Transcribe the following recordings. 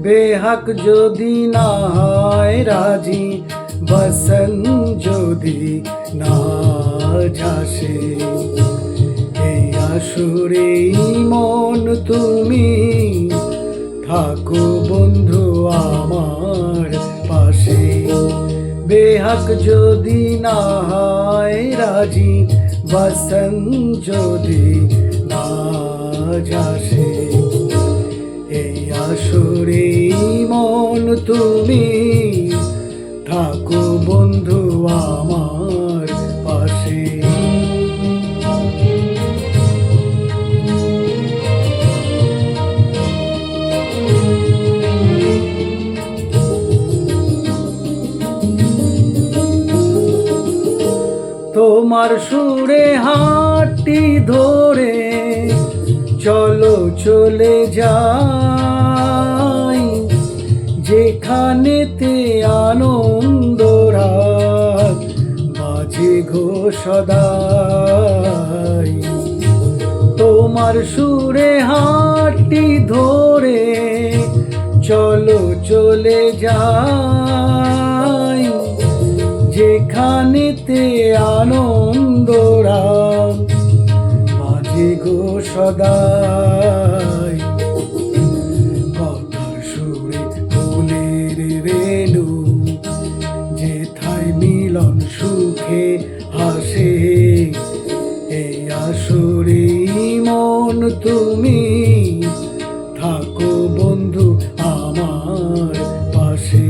বেহাক যদি না হয় রাজি, বসন যদি না যাসে, এই আসরে মন তুমি থাকো বন্ধু আমার পাশে। বেহাক যদি না হয় রাজি, বসন যদি না যাসে, এই আসরে মন তুমি থাকো বন্ধু আমার পাশে। তোমার সুরে হাতটি ধরে চলো চলে যাই, যেখানেতে আনন্দ রাত বাজে গো সদাই। তোমার সুরে হাতটি ধরে চলো চলে যাই, যেখানেতে আনন্দ রাত বাজে গো সদাই। কথার সুরে ফুলের রেণু যেথায় মিলন সুখে হাসে, এই আসরে মন তুমি থাকো বন্ধু আমার পাশে।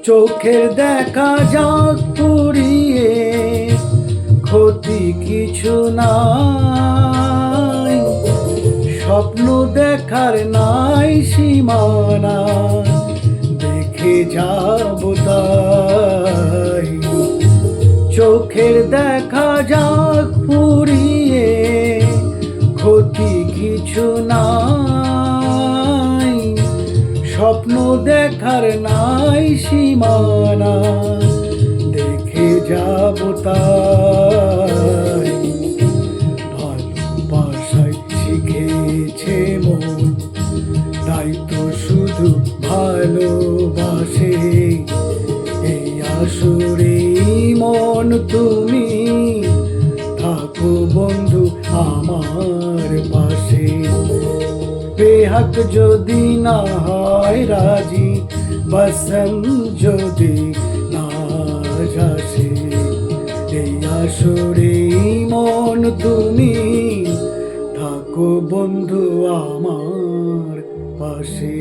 চোখের দেখা যাক পুড়িয়ে, ক্ষতি কিছু নাই, স্বপ্ন দেখার নাই সীমানা, দেখে যাব তাই। চোখের দেখা যাক পুড়িয়ে, ক্ষতি কিছু নাই, স্বপ্ন দেখার নাই সীমানা, দেখে যাব তাই। ভালোবাসায় শিখেছে মন, তাই তো শুধু ভালোবাসে, এই আসরে মন তুমি থাকো বন্ধু আমার পাশে। বেহাক যদি না হয় রাজি, বসন যদি না যাসে, এই আসরে মন তুমি থাকো বন্ধু আমার পাশে।